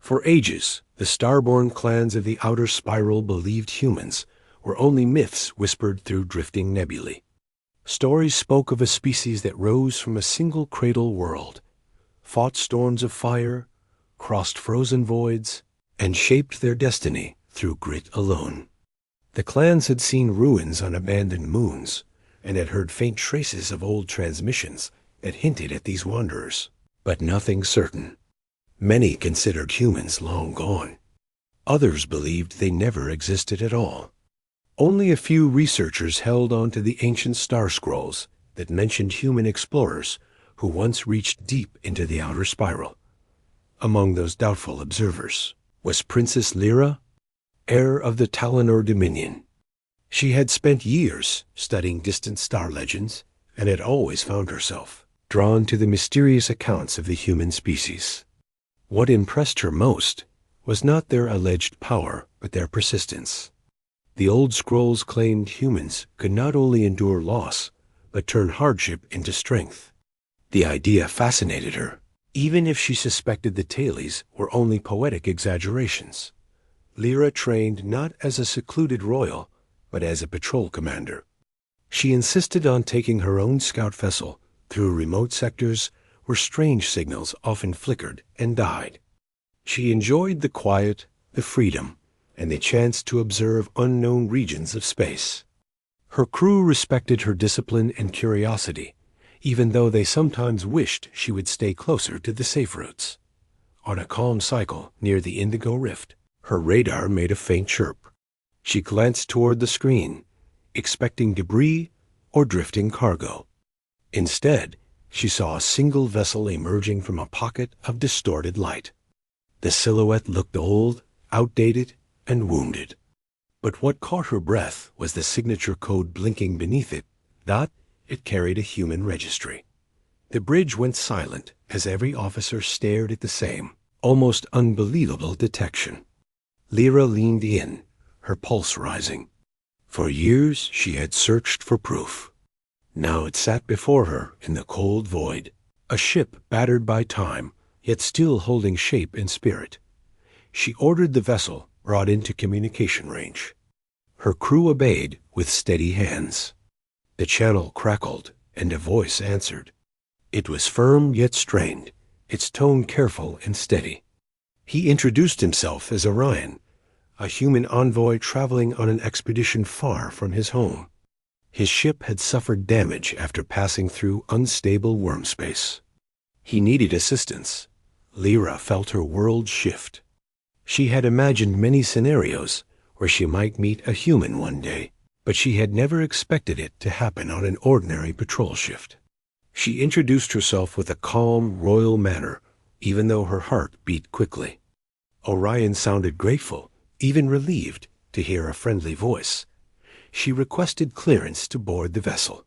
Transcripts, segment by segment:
For ages, the starborn clans of the outer spiral believed humans were only myths whispered through drifting nebulae. Stories spoke of a species that rose from a single cradle world, fought storms of fire, crossed frozen voids, and shaped their destiny through grit alone. The clans had seen ruins on abandoned moons and had heard faint traces of old transmissions that hinted at these wanderers, but nothing certain. Many considered humans long gone. Others believed they never existed at all. Only a few researchers held on to the ancient star scrolls that mentioned human explorers who once reached deep into the outer spiral. Among those doubtful observers was Princess Lyra, heir of the Talonor Dominion. She had spent years studying distant star legends and had always found herself drawn to the mysterious accounts of the human species. What impressed her most was not their alleged power, but their persistence. The old scrolls claimed humans could not only endure loss, but turn hardship into strength. The idea fascinated her, even if she suspected the tales were only poetic exaggerations. Lyra trained not as a secluded royal, but as a patrol commander. She insisted on taking her own scout vessel through remote sectors where strange signals often flickered and died. She enjoyed the quiet, the freedom, and the chance to observe unknown regions of space. Her crew respected her discipline and curiosity, even though they sometimes wished she would stay closer to the safe routes. On a calm cycle near the Indigo Rift, her radar made a faint chirp. She glanced toward the screen, expecting debris or drifting cargo. Instead, she saw a single vessel emerging from a pocket of distorted light. The silhouette looked old, outdated, and wounded. But what caught her breath was the signature code blinking beneath it. It carried a human registry. The bridge went silent as every officer stared at the same, almost unbelievable detection. Lyra leaned in, her pulse rising. For years she had searched for proof. Now it sat before her in the cold void, a ship battered by time, yet still holding shape and spirit. She ordered the vessel brought into communication range. Her crew obeyed with steady hands. The channel crackled, and a voice answered. It was firm yet strained, its tone careful and steady. He introduced himself as Orion, a human envoy traveling on an expedition far from his home. His ship had suffered damage after passing through unstable worm space. He needed assistance. Lyra felt her world shift. She had imagined many scenarios where she might meet a human one day, but she had never expected it to happen on an ordinary patrol shift. She introduced herself with a calm, royal manner, even though her heart beat quickly. Orion sounded grateful, even relieved, to hear a friendly voice. She requested clearance to board the vessel.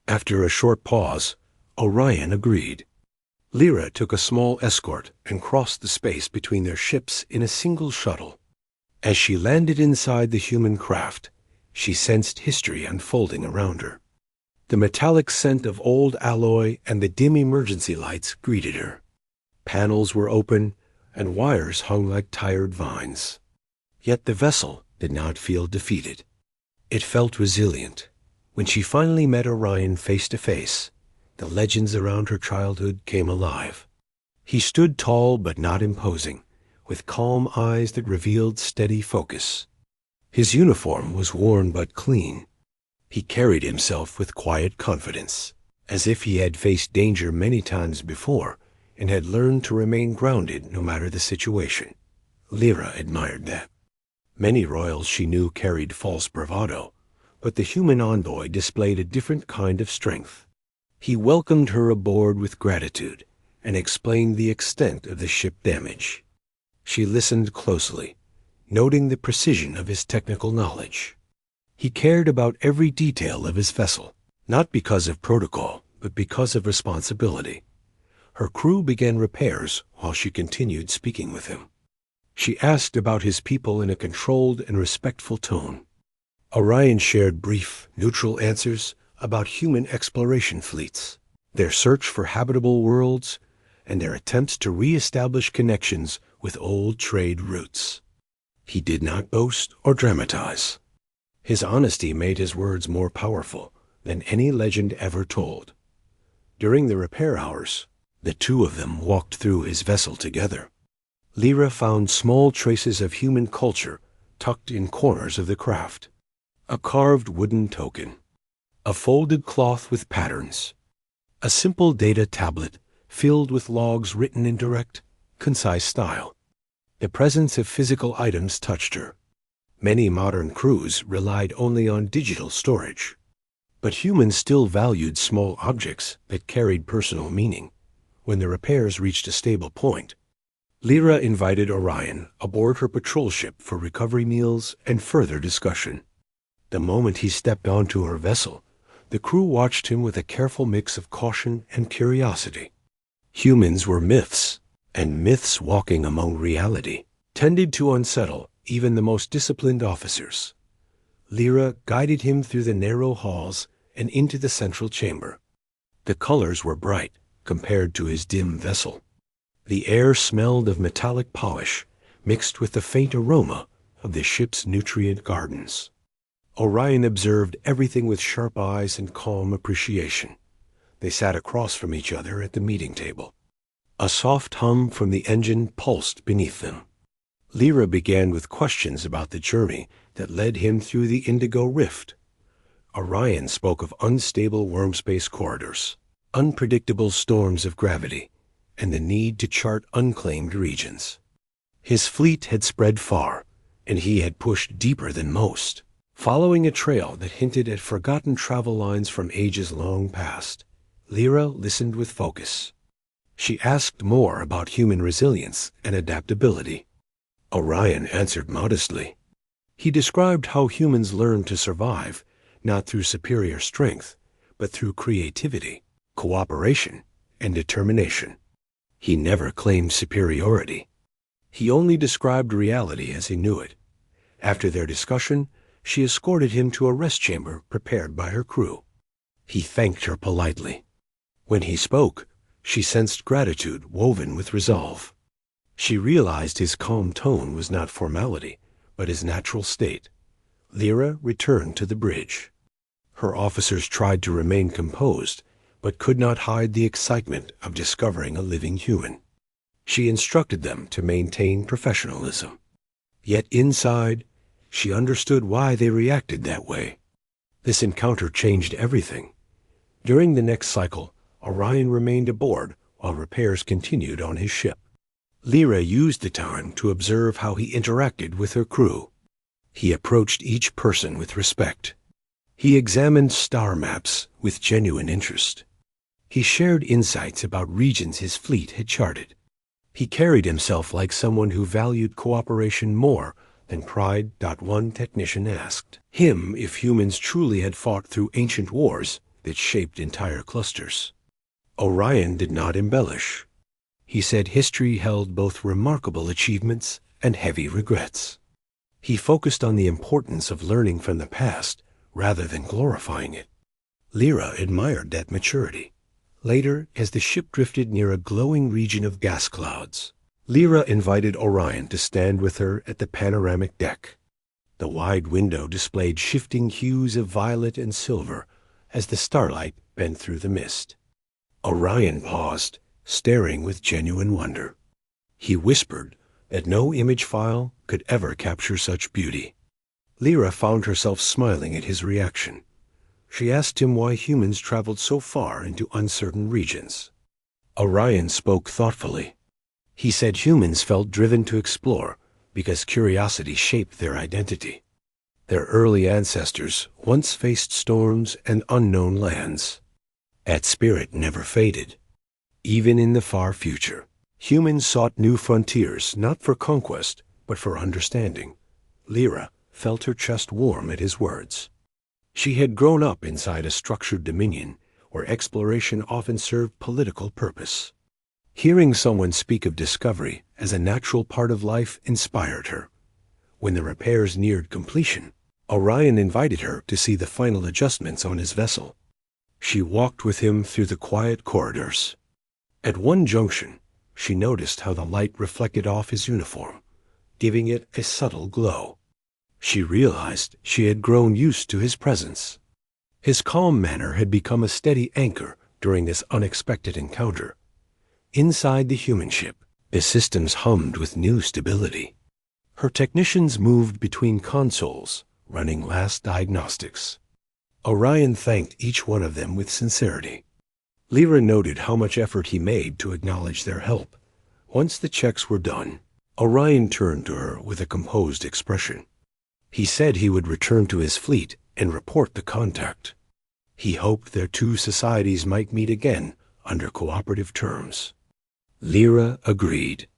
After a short pause, Orion agreed. Lyra took a small escort and crossed the space between their ships in a single shuttle. As she landed inside the human craft, she sensed history unfolding around her. The metallic scent of old alloy and the dim emergency lights greeted her. Panels were open, and wires hung like tired vines. Yet the vessel did not feel defeated. It felt resilient. When she finally met Orion face to face, the legends around her childhood came alive. He stood tall but not imposing, with calm eyes that revealed steady focus. His uniform was worn but clean. He carried himself with quiet confidence, as if he had faced danger many times before and had learned to remain grounded no matter the situation. Lyra admired that. Many royals she knew carried false bravado, but the human envoy displayed a different kind of strength. He welcomed her aboard with gratitude and explained the extent of the ship damage. She listened closely, noting the precision of his technical knowledge. He cared about every detail of his vessel, not because of protocol, but because of responsibility. Her crew began repairs while she continued speaking with him. She asked about his people in a controlled and respectful tone. Orion shared brief, neutral answers about human exploration fleets, their search for habitable worlds, and their attempts to re-establish connections with old trade roots. He did not boast or dramatize. His honesty made his words more powerful than any legend ever told. During the repair hours, the two of them walked through his vessel together. Lyra found small traces of human culture tucked in corners of the craft. A carved wooden token, a folded cloth with patterns, a simple data tablet filled with logs written in direct, concise style. The presence of physical items touched her. Many modern crews relied only on digital storage, but humans still valued small objects that carried personal meaning. When the repairs reached a stable point, Lyra invited Orion aboard her patrol ship for recovery meals and further discussion. The moment he stepped onto her vessel, the crew watched him with a careful mix of caution and curiosity. Humans were myths, and myths walking among reality tended to unsettle even the most disciplined officers. Lyra guided him through the narrow halls and into the central chamber. The colors were bright compared to his dim vessel. The air smelled of metallic polish mixed with the faint aroma of the ship's nutrient gardens. Orion observed everything with sharp eyes and calm appreciation. They sat across from each other at the meeting table. A soft hum from the engine pulsed beneath them. Lyra began with questions about the journey that led him through the Indigo Rift. Orion spoke of unstable wormspace corridors, unpredictable storms of gravity, and the need to chart unclaimed regions. His fleet had spread far, and he had pushed deeper than most, following a trail that hinted at forgotten travel lines from ages long past. Lyra listened with focus. She asked more about human resilience and adaptability. Orion answered modestly. He described how humans learn to survive, not through superior strength, but through creativity, cooperation, and determination. He never claimed superiority. He only described reality as he knew it. After their discussion, she escorted him to a rest chamber prepared by her crew. He thanked her politely. When he spoke, she sensed gratitude woven with resolve. She realized his calm tone was not formality, but his natural state. Lyra returned to the bridge. Her officers tried to remain composed, but could not hide the excitement of discovering a living human. She instructed them to maintain professionalism. Yet inside, she understood why they reacted that way. This encounter changed everything. During the next cycle, Orion remained aboard while repairs continued on his ship. Lyra used the time to observe how he interacted with her crew. He approached each person with respect. He examined star maps with genuine interest. He shared insights about regions his fleet had charted. He carried himself like someone who valued cooperation more than pride. One technician asked him if humans truly had fought through ancient wars that shaped entire clusters. Orion did not embellish. He said history held both remarkable achievements and heavy regrets. He focused on the importance of learning from the past rather than glorifying it. Lyra admired that maturity. Later, as the ship drifted near a glowing region of gas clouds, Lyra invited Orion to stand with her at the panoramic deck. The wide window displayed shifting hues of violet and silver as the starlight bent through the mist. Orion paused, staring with genuine wonder. He whispered that no image file could ever capture such beauty. Lyra found herself smiling at his reaction. She asked him why humans traveled so far into uncertain regions. Orion spoke thoughtfully. He said humans felt driven to explore because curiosity shaped their identity. Their early ancestors once faced storms and unknown lands. That spirit never faded. Even in the far future, humans sought new frontiers not for conquest, but for understanding. Lyra felt her chest warm at his words. She had grown up inside a structured dominion where exploration often served political purpose. Hearing someone speak of discovery as a natural part of life inspired her. When the repairs neared completion, Orion invited her to see the final adjustments on his vessel. She walked with him through the quiet corridors. At one junction, She noticed how the light reflected off his uniform, giving it a subtle glow. She realized she had grown used to his presence. His calm manner had become a steady anchor during this unexpected encounter. Inside the human ship, the systems hummed with new stability. Her technicians moved between consoles, running last diagnostics. Orion thanked each one of them with sincerity. Lyra noted how much effort he made to acknowledge their help. Once the checks were done, Orion turned to her with a composed expression. He said he would return to his fleet and report the contact. He hoped their two societies might meet again under cooperative terms. Lyra agreed.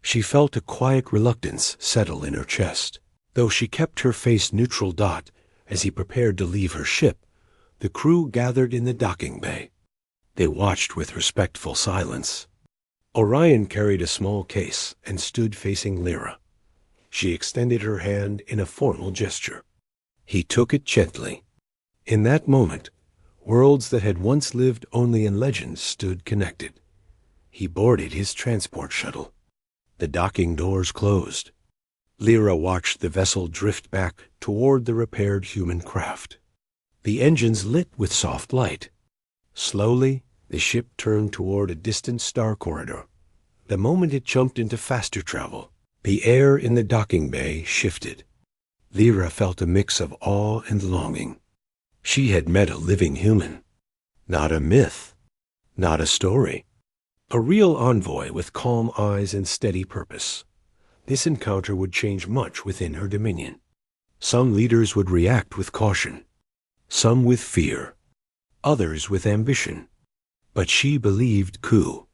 She felt a quiet reluctance settle in her chest. Though she kept her face neutral. As he prepared to leave her ship, the crew gathered in the docking bay. They watched with respectful silence. Orion carried a small case and stood facing Lyra. She extended her hand in a formal gesture. He took it gently. In that moment, worlds that had once lived only in legends stood connected. He boarded his transport shuttle. The docking doors closed. Lyra watched the vessel drift back toward the repaired human craft. The engines lit with soft light. Slowly, the ship turned toward a distant star corridor. The moment it jumped into faster travel, the air in the docking bay shifted. Lyra felt a mix of awe and longing. She had met a living human. Not a myth. Not a story. A real envoy with calm eyes and steady purpose. This encounter would change much within her dominion. Some leaders would react with caution, some with fear, others with ambition. But she believed Ku.